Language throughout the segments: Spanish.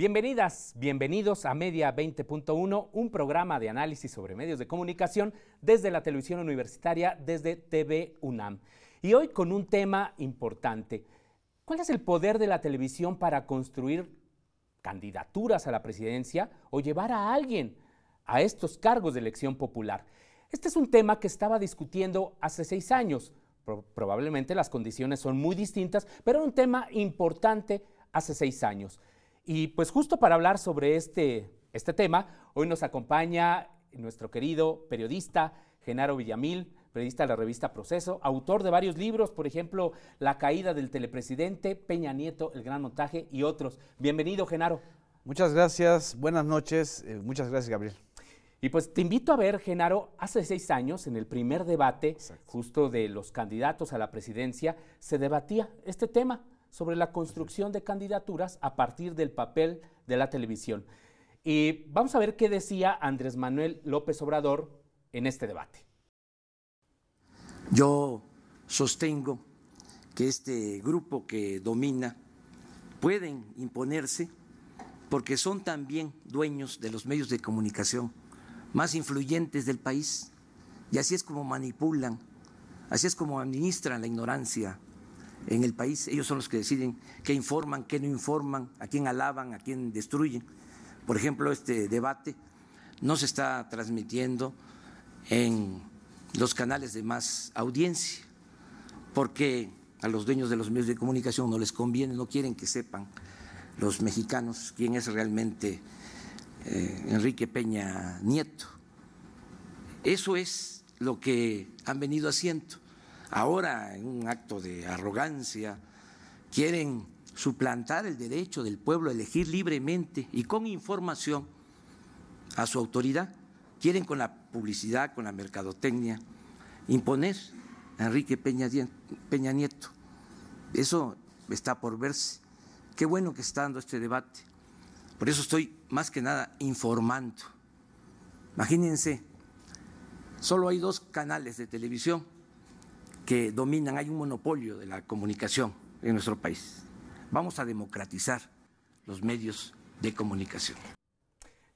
Bienvenidas, bienvenidos a Media 20.1, un programa de análisis sobre medios de comunicación desde la televisión universitaria, desde TV UNAM. Y hoy con un tema importante. ¿Cuál es el poder de la televisión para construir candidaturas a la presidencia o llevar a alguien a estos cargos de elección popular? Este es un tema que estaba discutiendo hace 6 años. Probablemente las condiciones son muy distintas, pero era un tema importante hace 6 años. Y pues justo para hablar sobre este tema, hoy nos acompaña nuestro querido periodista Genaro Villamil, periodista de la revista Proceso, autor de varios libros, por ejemplo, La caída del telepresidente, Peña Nieto, El gran montaje y otros. Bienvenido, Genaro. Muchas gracias, buenas noches, muchas gracias, Gabriel. Y pues te invito a ver, Genaro, hace 6 años, en el primer debate, Exacto, justo de los candidatos a la presidencia, se debatía este tema sobre la construcción de candidaturas a partir del papel de la televisión. Y vamos a ver qué decía Andrés Manuel López Obrador en este debate. Yo sostengo que este grupo que domina pueden imponerse porque son también dueños de los medios de comunicación más influyentes del país, y así es como manipulan, así es como administran la ignorancia en el país. Ellos son los que deciden qué informan, qué no informan, a quién alaban, a quién destruyen. Por ejemplo, este debate no se está transmitiendo en los canales de más audiencia, porque a los dueños de los medios de comunicación no les conviene, no quieren que sepan los mexicanos quién es realmente Enrique Peña Nieto. Eso es lo que han venido haciendo. Ahora, en un acto de arrogancia, quieren suplantar el derecho del pueblo a elegir libremente y con información a su autoridad. Quieren con la publicidad, con la mercadotecnia, imponer a Enrique Peña Nieto. Eso está por verse. Qué bueno que está dando este debate. Por eso estoy más que nada informando. Imagínense, solo hay 2 canales de televisión que dominan, hay un monopolio de la comunicación en nuestro país. Vamos a democratizar los medios de comunicación.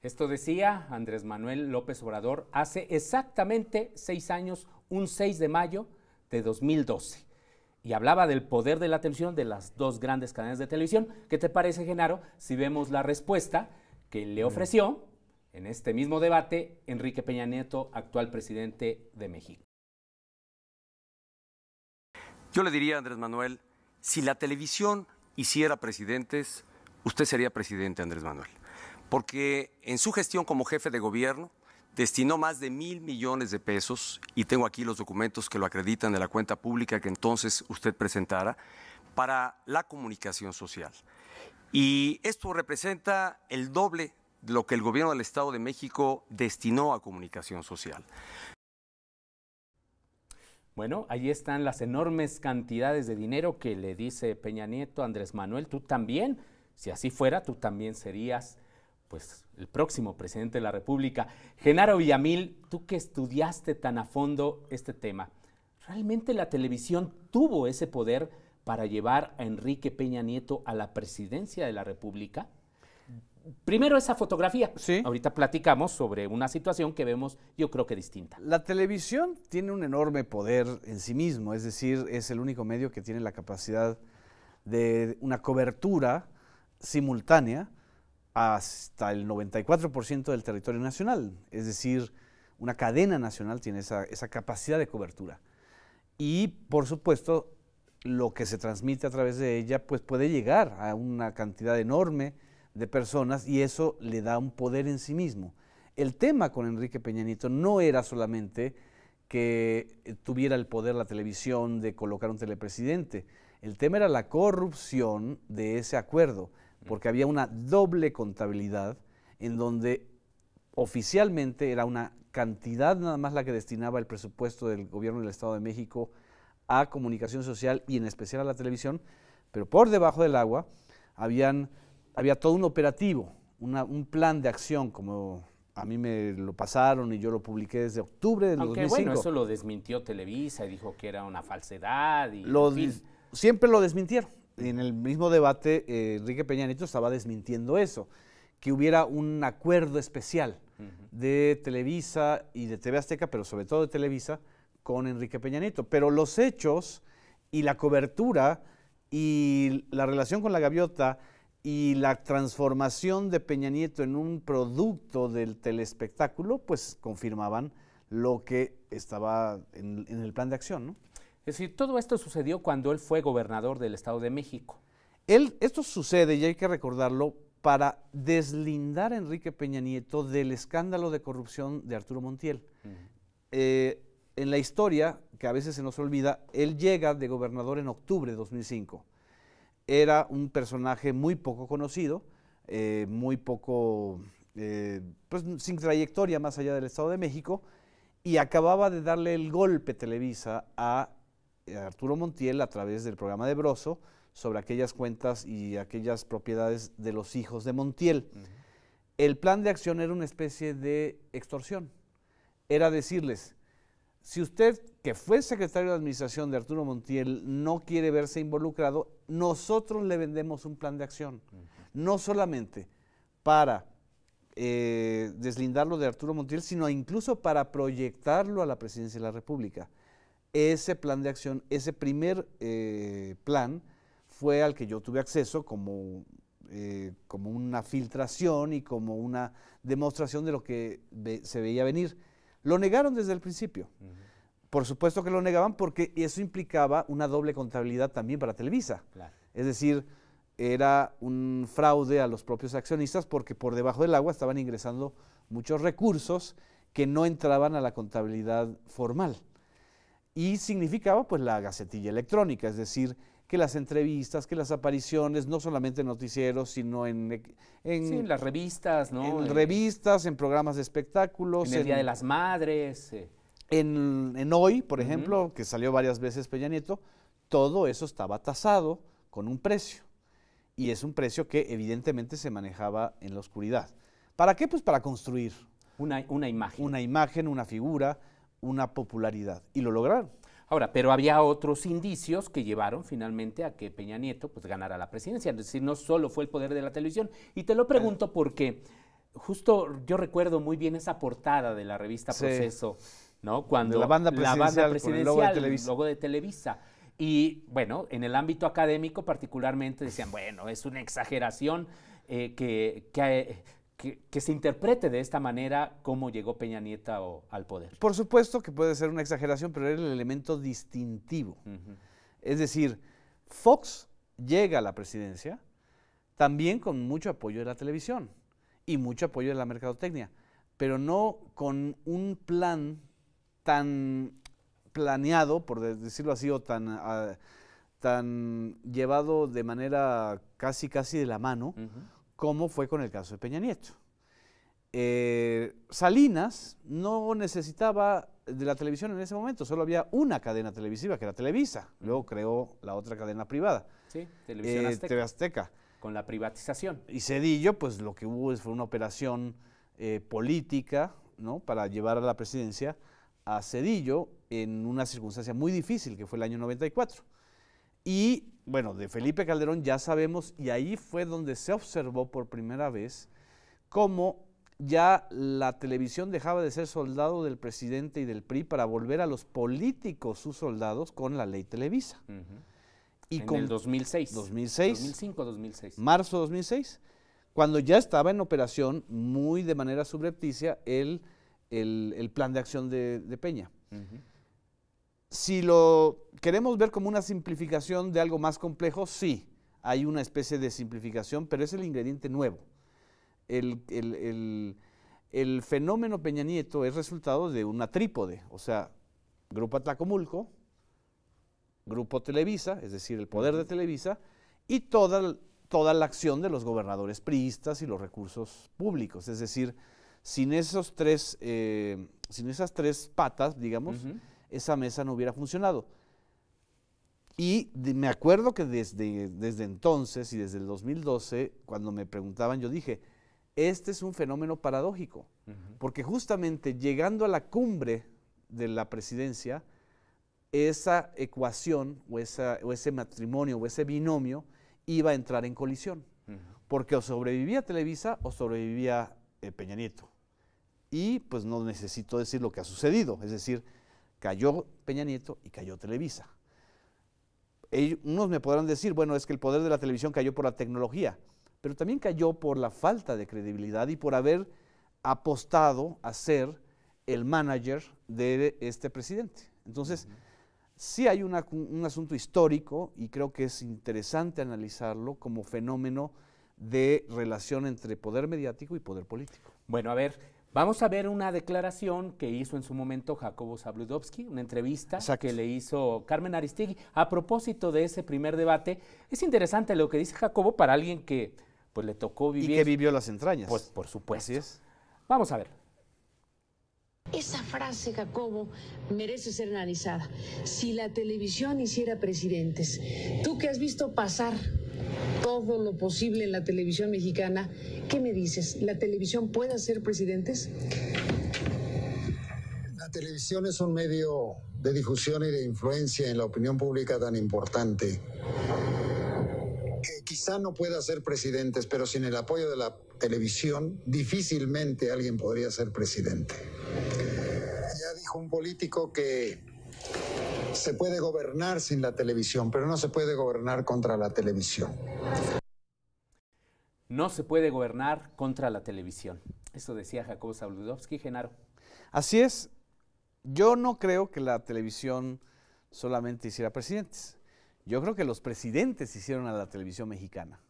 Esto decía Andrés Manuel López Obrador hace exactamente 6 años, un 6 de mayo de 2012. Y hablaba del poder de la televisión, de las 2 grandes cadenas de televisión. ¿Qué te parece, Genaro, si vemos la respuesta que le ofreció en este mismo debate Enrique Peña Nieto, actual presidente de México? Yo le diría a Andrés Manuel, si la televisión hiciera presidentes, usted sería presidente, Andrés Manuel. Porque en su gestión como jefe de gobierno destinó más de 1,000 millones de pesos, y tengo aquí los documentos que lo acreditan de la cuenta pública que entonces usted presentara, para la comunicación social. Y esto representa el doble de lo que el gobierno del Estado de México destinó a comunicación social. Bueno, ahí están las enormes cantidades de dinero que le dice Peña Nieto a Andrés Manuel. Tú también, si así fuera, tú también serías pues el próximo presidente de la República. Genaro Villamil, tú que estudiaste tan a fondo este tema, ¿realmente la televisión tuvo ese poder para llevar a Enrique Peña Nieto a la presidencia de la República? Primero esa fotografía. Sí. Ahorita platicamos sobre una situación que vemos, yo creo que distinta. La televisión tiene un enorme poder en sí mismo, es decir, es el único medio que tiene la capacidad de una cobertura simultánea hasta el 94% del territorio nacional, es decir, una cadena nacional tiene esa capacidad de cobertura. Y, por supuesto, lo que se transmite a través de ella pues puede llegar a una cantidad enorme de personas y eso le da un poder en sí mismo. El tema con Enrique Peña Nieto no era solamente que tuviera el poder la televisión de colocar un telepresidente, el tema era la corrupción de ese acuerdo, porque había una doble contabilidad en donde oficialmente era una cantidad nada más la que destinaba el presupuesto del gobierno del Estado de México a comunicación social y en especial a la televisión, pero por debajo del agua había todo un operativo, un plan de acción, como a mí me lo pasaron y yo lo publiqué desde octubre del 2005. Aunque bueno, eso lo desmintió Televisa y dijo que era una falsedad. Y, Siempre lo desmintieron. En el mismo debate, Enrique Peña Nieto estaba desmintiendo eso, que hubiera un acuerdo especial de Televisa y de TV Azteca, pero sobre todo de Televisa, con Enrique Peña Nieto. Pero los hechos y la cobertura y la relación con la gaviota y la transformación de Peña Nieto en un producto del telespectáculo, pues confirmaban lo que estaba en el plan de acción, ¿no? Es decir, todo esto sucedió cuando él fue gobernador del Estado de México. Esto sucede, y hay que recordarlo, para deslindar a Enrique Peña Nieto del escándalo de corrupción de Arturo Montiel. En la historia, que a veces se nos olvida, él llega de gobernador en octubre de 2005. Era un personaje muy poco conocido, muy poco, pues sin trayectoria más allá del Estado de México, y acababa de darle el golpe Televisa a Arturo Montiel a través del programa de Broso sobre aquellas cuentas y aquellas propiedades de los hijos de Montiel. El plan de acción era una especie de extorsión. Era decirles, si usted, que fue secretario de administración de Arturo Montiel, no quiere verse involucrado, nosotros le vendemos un plan de acción. No solamente para deslindarlo de Arturo Montiel, sino incluso para proyectarlo a la presidencia de la República. Ese plan de acción, ese primer plan, fue al que yo tuve acceso como una filtración y como una demostración de lo que se veía venir. Lo negaron desde el principio. Por supuesto que lo negaban porque eso implicaba una doble contabilidad también para Televisa. Claro. Es decir, era un fraude a los propios accionistas porque por debajo del agua estaban ingresando muchos recursos que no entraban a la contabilidad formal. Y significaba pues la gacetilla electrónica, es decir, que las entrevistas, que las apariciones, no solamente en noticieros, sino en las revistas, ¿no? En revistas, en programas de espectáculos. En el Día de las Madres. En Hoy, por ejemplo, que salió varias veces Peña Nieto, todo eso estaba tasado con un precio. Y es un precio que evidentemente se manejaba en la oscuridad. ¿Para qué? Pues para construir. Una imagen. Una imagen, una figura, una popularidad. Y lo lograron. Ahora, pero había otros indicios que llevaron finalmente a que Peña Nieto pues ganara la presidencia, es decir, no solo fue el poder de la televisión. Y te lo pregunto porque justo yo recuerdo muy bien esa portada de la revista Proceso, ¿no? Cuando de la banda presidencial, con el logo de Televisa. Y bueno, en el ámbito académico particularmente decían, bueno, es una exageración que se interprete de esta manera cómo llegó Peña Nieto al poder. Por supuesto que puede ser una exageración, pero era el elemento distintivo. Es decir, Fox llega a la presidencia también con mucho apoyo de la televisión y mucho apoyo de la mercadotecnia, pero no con un plan tan planeado, por decirlo así, o tan llevado de manera casi de la mano, como fue con el caso de Peña Nieto. Salinas no necesitaba de la televisión en ese momento, solo había una cadena televisiva que era Televisa, luego creó la otra cadena privada. Sí, Televisión Azteca. TV Azteca. Con la privatización. Y Zedillo, pues lo que hubo fue una operación política, ¿no?, para llevar a la presidencia a Zedillo en una circunstancia muy difícil, que fue el año 94. Y bueno, de Felipe Calderón ya sabemos, y ahí fue donde se observó por primera vez cómo ya la televisión dejaba de ser soldado del presidente y del PRI para volver a los políticos sus soldados con la ley Televisa. Y en el 2006. 2005, 2006. Marzo de 2006, cuando ya estaba en operación muy de manera subrepticia el plan de acción de Peña. Si lo queremos ver como una simplificación de algo más complejo, sí, hay una especie de simplificación, pero es el ingrediente nuevo. El fenómeno Peña Nieto es resultado de una trípode, o sea, Grupo Atlacomulco, Grupo Televisa, es decir, el poder de Televisa, y toda la acción de los gobernadores priistas y los recursos públicos. Es decir, sin esas tres patas, digamos, esa mesa no hubiera funcionado. Y me acuerdo que desde entonces y desde el 2012, cuando me preguntaban, yo dije, este es un fenómeno paradójico, porque justamente llegando a la cumbre de la presidencia, esa ecuación o ese matrimonio o ese binomio iba a entrar en colisión, porque o sobrevivía Televisa o sobrevivía Peña Nieto. Y pues no necesito decir lo que ha sucedido, es decir, cayó Peña Nieto y cayó Televisa. Unos me podrán decir, bueno, es que el poder de la televisión cayó por la tecnología, pero también cayó por la falta de credibilidad y por haber apostado a ser el manager de este presidente. Entonces, sí hay un asunto histórico y creo que es interesante analizarlo como fenómeno de relación entre poder mediático y poder político. Bueno, a ver, vamos a ver una declaración que hizo en su momento Jacobo Zabludovsky, una entrevista que le hizo Carmen Aristegui a propósito de ese primer debate. Es interesante lo que dice Jacobo para alguien que pues le tocó vivir. Y que vivió las entrañas. Pues por supuesto. Así es. Vamos a ver. Esa frase, Jacobo, merece ser analizada. Si la televisión hiciera presidentes, tú que has visto pasar todo lo posible en la televisión mexicana, ¿qué me dices? ¿La televisión puede hacer presidentes? La televisión es un medio de difusión y de influencia en la opinión pública tan importante que quizá no pueda ser presidentes, pero sin el apoyo de la televisión difícilmente alguien podría ser presidente. Ya dijo un político que se puede gobernar sin la televisión, pero no se puede gobernar contra la televisión. No se puede gobernar contra la televisión. Eso decía Jacobo Zabludovsky. Genaro. Así es. Yo no creo que la televisión solamente hiciera presidentes. Yo creo que los presidentes hicieron a la televisión mexicana.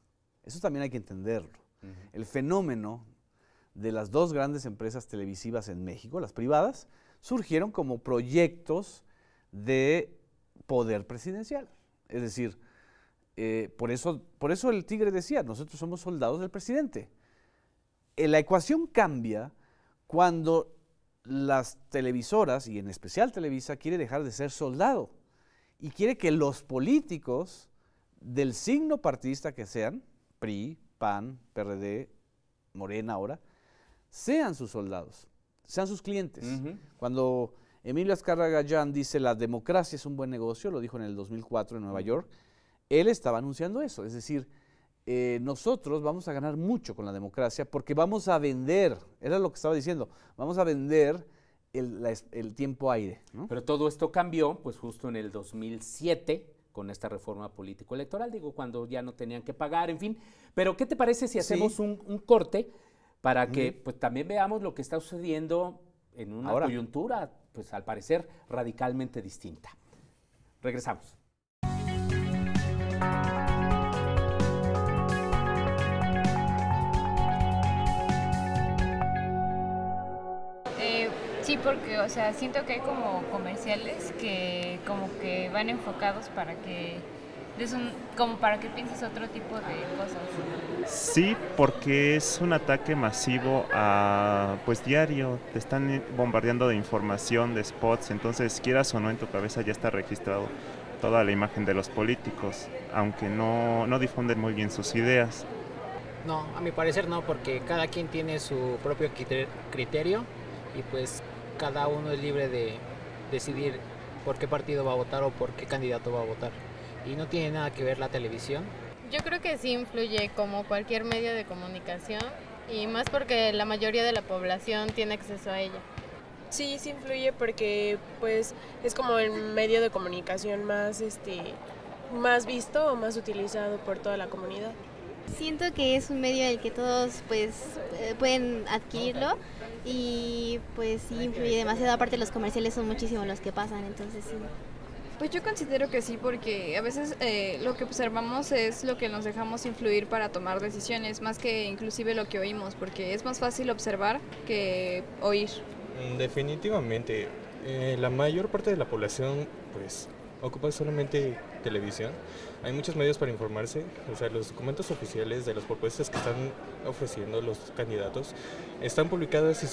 Eso también hay que entenderlo. El fenómeno de las dos grandes empresas televisivas en México, las privadas, surgieron como proyectos de poder presidencial. Es decir, por eso el Tigre decía, nosotros somos soldados del presidente. La ecuación cambia cuando las televisoras, y en especial Televisa, quiere dejar de ser soldado y quiere que los políticos del signo partidista que sean, PRI, PAN, PRD, Morena ahora, sean sus soldados, sean sus clientes. Cuando Emilio Azcárraga Gallán dice la democracia es un buen negocio, lo dijo en el 2004 en Nueva York, él estaba anunciando eso, es decir, nosotros vamos a ganar mucho con la democracia porque vamos a vender, era lo que estaba diciendo, vamos a vender el tiempo aire, ¿no? Pero todo esto cambió, pues justo en el 2007, con esta reforma político-electoral, digo, cuando ya no tenían que pagar, en fin. Pero, ¿qué te parece si hacemos un corte para que pues también veamos lo que está sucediendo en una coyuntura, pues al parecer, radicalmente distinta? Regresamos. Sí, porque, o sea, siento que hay como comerciales que como que van enfocados para que como para que pienses otro tipo de cosas. Sí, porque es un ataque masivo a, pues diario, te están bombardeando de información, de spots, entonces quieras o no en tu cabeza ya está registrado toda la imagen de los políticos, aunque no difunden muy bien sus ideas. No, a mi parecer no, porque cada quien tiene su propio criterio y pues cada uno es libre de decidir por qué partido va a votar o por qué candidato va a votar. Y no tiene nada que ver la televisión. Yo creo que sí influye como cualquier medio de comunicación y más porque la mayoría de la población tiene acceso a ella. Sí, sí influye porque pues es como el medio de comunicación más visto o más utilizado por toda la comunidad. Siento que es un medio en el que todos pues pueden adquirirlo y pues sí influye demasiado, aparte los comerciales son muchísimos los que pasan, entonces sí. Pues yo considero que sí, porque a veces lo que observamos es lo que nos dejamos influir para tomar decisiones, más que inclusive lo que oímos, porque es más fácil observar que oír. Definitivamente, la mayor parte de la población pues ocupa solamente televisión. Hay muchos medios para informarse, o sea, los documentos oficiales de las propuestas que están ofreciendo los candidatos están publicadas y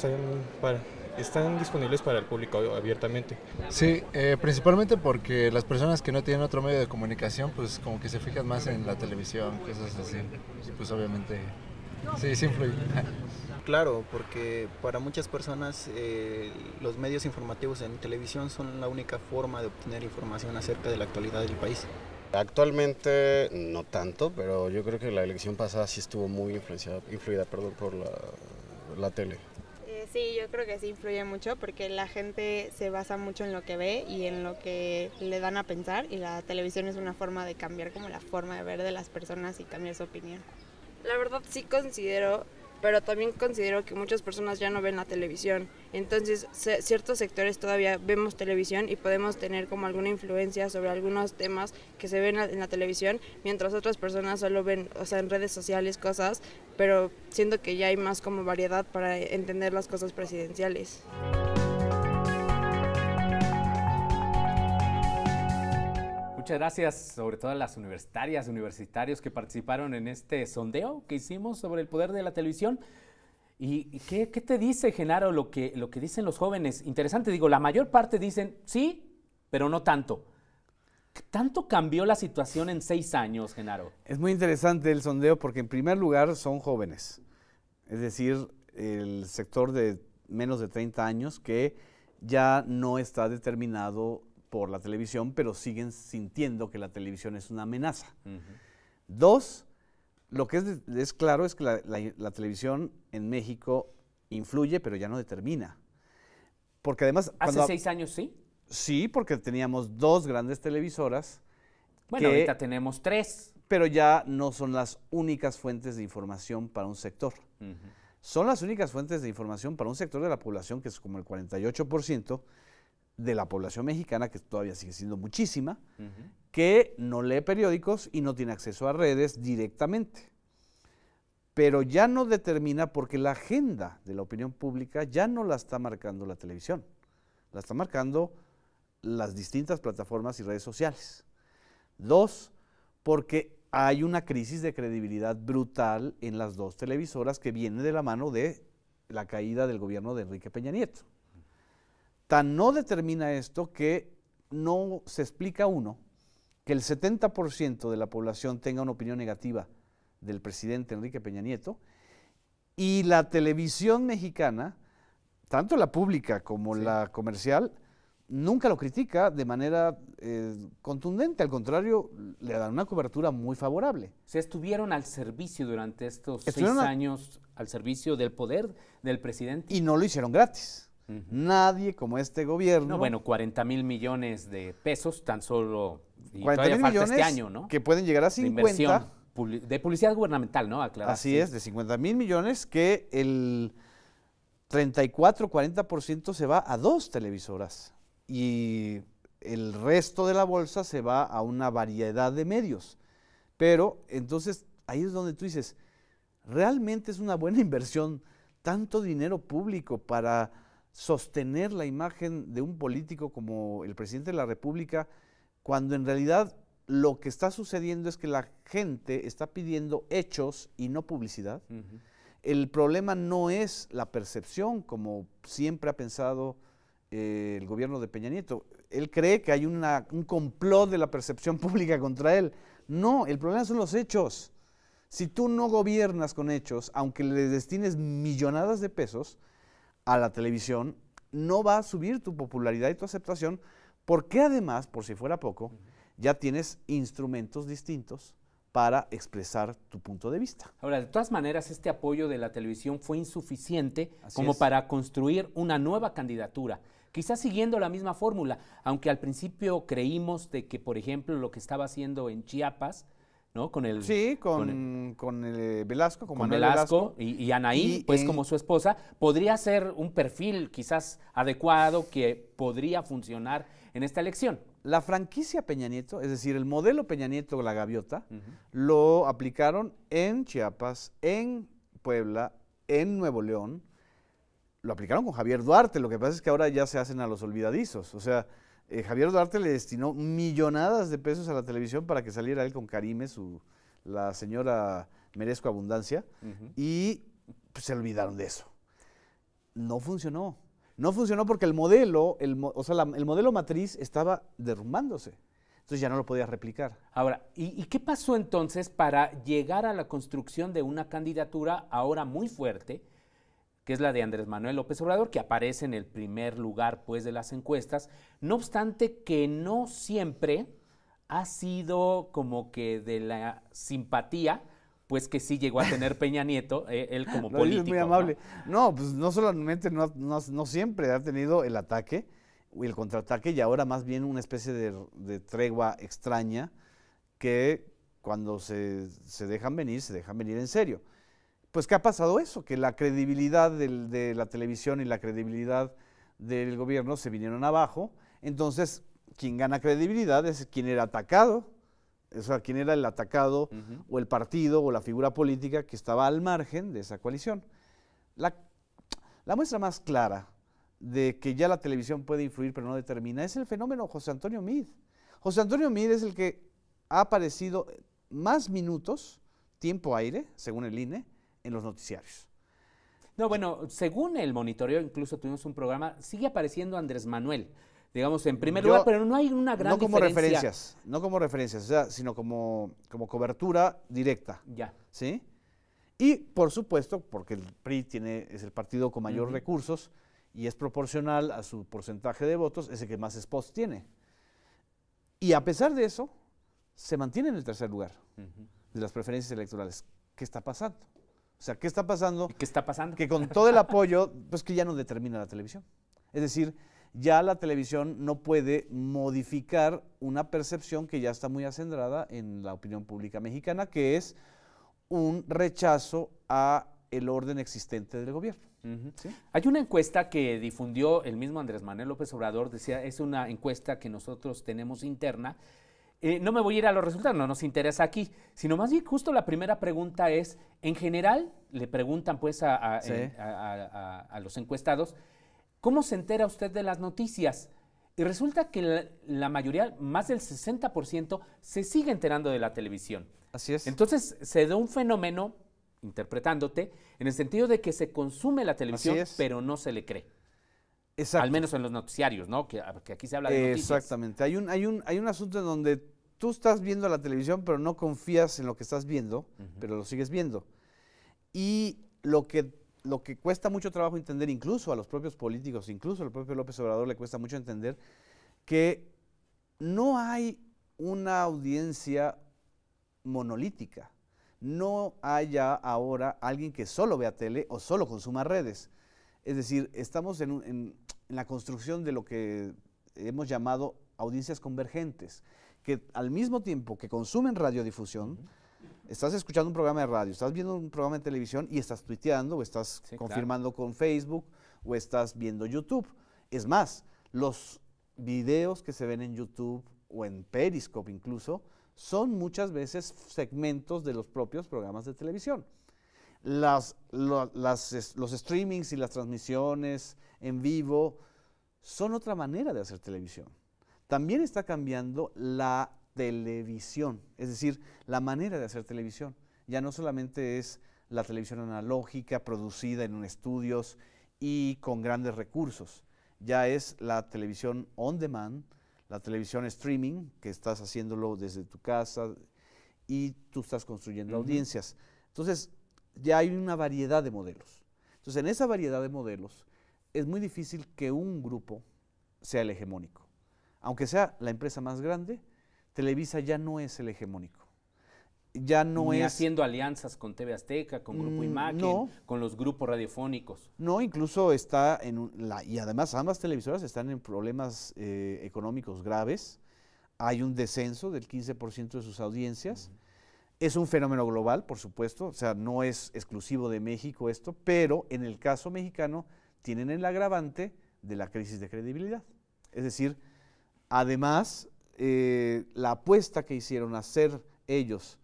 están disponibles para el público abiertamente. Sí, principalmente porque las personas que no tienen otro medio de comunicación, pues como que se fijan más en la televisión, cosas así. Y pues obviamente Sí, sí influye. Claro, porque para muchas personas los medios informativos en televisión son la única forma de obtener información acerca de la actualidad del país. Actualmente no tanto, pero yo creo que la elección pasada sí estuvo muy influida por la tele. Sí, yo creo que sí influye mucho porque la gente se basa mucho en lo que ve y en lo que le dan a pensar, y la televisión es una forma de cambiar como la forma de ver de las personas y cambiar su opinión. La verdad sí considero, pero también considero que muchas personas ya no ven la televisión. Entonces, ciertos sectores todavía vemos televisión y podemos tener como alguna influencia sobre algunos temas que se ven en la televisión, mientras otras personas solo ven, o sea, en redes sociales cosas, pero siento que ya hay más como variedad para entender las cosas presidenciales. Muchas gracias, sobre todo a las universitarias, universitarios que participaron en este sondeo que hicimos sobre el poder de la televisión. ¿Y qué te dice, Genaro, lo que dicen los jóvenes? Interesante, digo, la mayor parte dicen sí, pero no tanto. ¿Tanto cambió la situación en 6 años, Genaro? Es muy interesante el sondeo porque en primer lugar son jóvenes, es decir, el sector de menos de 30 años que ya no está determinado por la televisión, pero siguen sintiendo que la televisión es una amenaza. Dos, lo que es claro es que la televisión en México influye, pero ya no determina. Porque además... ¿Hace 6 años sí? Sí, porque teníamos 2 grandes televisoras. Bueno, ahorita tenemos 3. Pero ya no son las únicas fuentes de información para un sector. Son las únicas fuentes de información para un sector de la población que es como el 48%, de la población mexicana, que todavía sigue siendo muchísima, que no lee periódicos y no tiene acceso a redes directamente. Pero ya no determina porque la agenda de la opinión pública ya no la está marcando la televisión, la está marcando las distintas plataformas y redes sociales. 2, porque hay una crisis de credibilidad brutal en las 2 televisoras que viene de la mano de la caída del gobierno de Enrique Peña Nieto. Tan no determina esto que no se explica uno que el 70% de la población tenga una opinión negativa del presidente Enrique Peña Nieto y la televisión mexicana, tanto la pública como la comercial, nunca lo critica de manera contundente, al contrario, le dan una cobertura muy favorable. Se estuvieron al servicio durante estos 6 años, al servicio del poder del presidente. Y no lo hicieron gratis. Nadie como este gobierno. No, bueno, 40,000 millones de pesos tan solo. Y 40,000 millones este año, ¿no? Que pueden llegar a 50. De publicidad gubernamental, ¿no? Aclarar. Así es, de 50,000 millones que el 34-40% se va a 2 televisoras y el resto de la bolsa se va a una variedad de medios. Pero entonces ahí es donde tú dices, ¿realmente es una buena inversión tanto dinero público para sostener la imagen de un político como el presidente de la República, cuando en realidad lo que está sucediendo es que la gente está pidiendo hechos y no publicidad? El problema no es la percepción, como siempre ha pensado el gobierno de Peña Nieto. Él cree que hay un complot de la percepción pública contra él. No, el problema son los hechos. Si tú no gobiernas con hechos, aunque le destines millonadas de pesos a la televisión, no va a subir tu popularidad y tu aceptación, porque además, por si fuera poco, ya tienes instrumentos distintos para expresar tu punto de vista. Ahora, de todas maneras, este apoyo de la televisión fue insuficiente Así para construir una nueva candidatura, quizás siguiendo la misma fórmula, aunque al principio creímos de que, por ejemplo, lo que estaba haciendo en Chiapas, ¿no? Con el Velasco, con Velasco y Anaí, pues como su esposa, podría ser un perfil quizás adecuado que podría funcionar en esta elección. La franquicia Peña Nieto, es decir, el modelo Peña Nieto, la gaviota, lo aplicaron en Chiapas, en Puebla, en Nuevo León, lo aplicaron con Javier Duarte. Lo que pasa es que ahora ya se hacen a los olvidadizos. O sea, Javier Duarte le destinó millonadas de pesos a la televisión para que saliera él con Karime, la señora Merezco Abundancia, y pues, se olvidaron de eso. No funcionó. No funcionó porque el modelo, el modelo matriz estaba derrumbándose. Entonces ya no lo podías replicar. Ahora, ¿y qué pasó entonces para llegar a la construcción de una candidatura ahora muy fuerte, que es la de Andrés Manuel López Obrador, que aparece en el primer lugar pues, de las encuestas, no obstante que no siempre ha sido como que de la simpatía, pues que sí llegó a tener Peña Nieto, él como político? Es muy amable. No, pues no solamente no siempre ha tenido el ataque y el contraataque, y ahora más bien una especie de tregua extraña que cuando se dejan venir en serio. Pues, ¿qué ha pasado eso? Que la credibilidad de la televisión y la credibilidad del gobierno se vinieron abajo. Entonces, quien gana credibilidad es quien era atacado, o sea, quien era el atacado o el partido o la figura política que estaba al margen de esa coalición. La muestra más clara de que ya la televisión puede influir pero no determina es el fenómeno José Antonio Meade. José Antonio Meade es el que ha aparecido más minutos, tiempo aire, según el INE, en los noticiarios. No, bueno, según el monitoreo, incluso tuvimos un programa, sigue apareciendo Andrés Manuel, digamos, en primer lugar, pero no hay una gran diferencia. No como referencias, o sea, sino como cobertura directa. Ya. ¿Sí? Y, por supuesto, porque el PRI es el partido con mayor recursos y es proporcional a su porcentaje de votos, es el que más spots tiene. Y a pesar de eso, se mantiene en el tercer lugar de las preferencias electorales. ¿Qué está pasando? O sea, ¿qué está pasando? ¿Qué está pasando? Que con todo el apoyo, pues que ya no determina la televisión. Es decir, ya la televisión no puede modificar una percepción que ya está muy acendrada en la opinión pública mexicana, que es un rechazo a el orden existente del gobierno. ¿Sí? Hay una encuesta que difundió el mismo Andrés Manuel López Obrador, decía, es una encuesta que nosotros tenemos interna. No me voy a ir a los resultados, no nos interesa aquí, sino más bien justo la primera pregunta es, en general, le preguntan pues a los encuestados, ¿cómo se entera usted de las noticias? Y resulta que la mayoría, más del 60%, se sigue enterando de la televisión. Así es. Entonces se da un fenómeno, interpretándote, en el sentido de que se consume la televisión, pero no se le cree. Exacto. Al menos en los noticiarios, ¿no? Que aquí se habla de noticias. Exactamente. Hay un asunto en donde tú estás viendo la televisión, pero no confías en lo que estás viendo, pero lo sigues viendo. Y lo que cuesta mucho trabajo entender, incluso a los propios políticos, incluso al propio López Obrador le cuesta mucho entender, que no hay una audiencia monolítica. No hay ya ahora alguien que solo vea tele o solo consuma redes. Es decir, estamos en la construcción de lo que hemos llamado audiencias convergentes, que al mismo tiempo que consumen radiodifusión, estás escuchando un programa de radio, estás viendo un programa de televisión y estás tuiteando o estás confirmando con Facebook o estás viendo YouTube. Es más, los videos que se ven en YouTube o en Periscope incluso, son muchas veces segmentos de los propios programas de televisión. Los streamings y las transmisiones en vivo son otra manera de hacer televisión. También está cambiando la televisión, es decir, la manera de hacer televisión. Ya no solamente es la televisión analógica, producida en estudios y con grandes recursos. Ya es la televisión on demand, la televisión streaming, que estás haciéndolo desde tu casa y tú estás construyendo audiencias. Entonces, ya hay una variedad de modelos. Entonces, en esa variedad de modelos, es muy difícil que un grupo sea el hegemónico. Aunque sea la empresa más grande, Televisa ya no es el hegemónico. Ya no Ni es haciendo alianzas con TV Azteca, con Grupo Imagen, no. con los grupos radiofónicos. No, incluso está y además ambas televisoras están en problemas económicos graves. Hay un descenso del 15% de sus audiencias. Es un fenómeno global, por supuesto, o sea, no es exclusivo de México esto, pero en el caso mexicano tienen el agravante de la crisis de credibilidad. Es decir, además, la apuesta que hicieron a ser ellos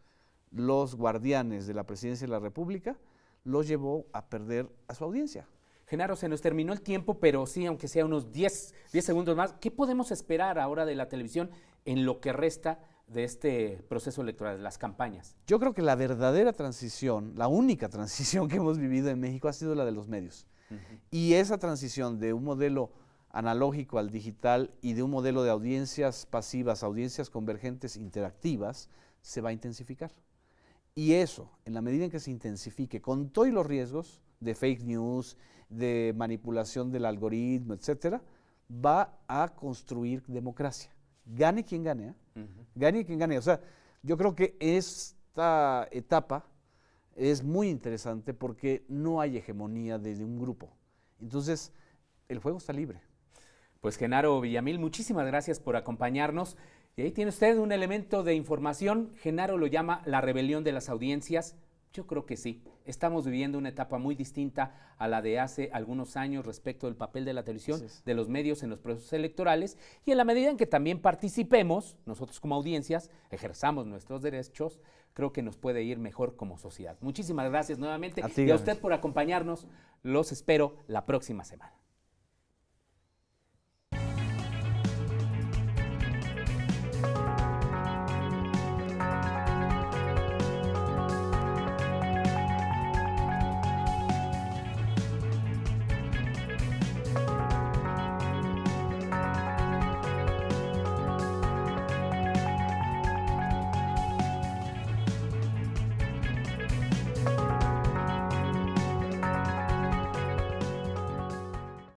los guardianes de la presidencia de la República los llevó a perder a su audiencia. Genaro, se nos terminó el tiempo, pero sí, aunque sea unos 10 segundos más, ¿qué podemos esperar ahora de la televisión en lo que resta de este proceso electoral, de las campañas? Yo creo que la verdadera transición, la única transición que hemos vivido en México ha sido la de los medios. Y esa transición de un modelo analógico al digital y de un modelo de audiencias pasivas, audiencias convergentes interactivas, se va a intensificar. Y eso, en la medida en que se intensifique, con todos los riesgos de fake news, de manipulación del algoritmo, etcétera, va a construir democracia. Gane quien gane, gane quien gane. O sea, yo creo que esta etapa es muy interesante porque no hay hegemonía de un grupo. Entonces, el juego está libre. Pues Genaro Villamil, muchísimas gracias por acompañarnos. Y ahí tiene usted un elemento de información. Genaro lo llama la rebelión de las audiencias. Yo creo que sí. Estamos viviendo una etapa muy distinta a la de hace algunos años respecto del papel de la televisión, de los medios en los procesos electorales, y en la medida en que también participemos, nosotros como audiencias, ejerzamos nuestros derechos, creo que nos puede ir mejor como sociedad. Muchísimas gracias nuevamente y a usted por acompañarnos. Los espero la próxima semana.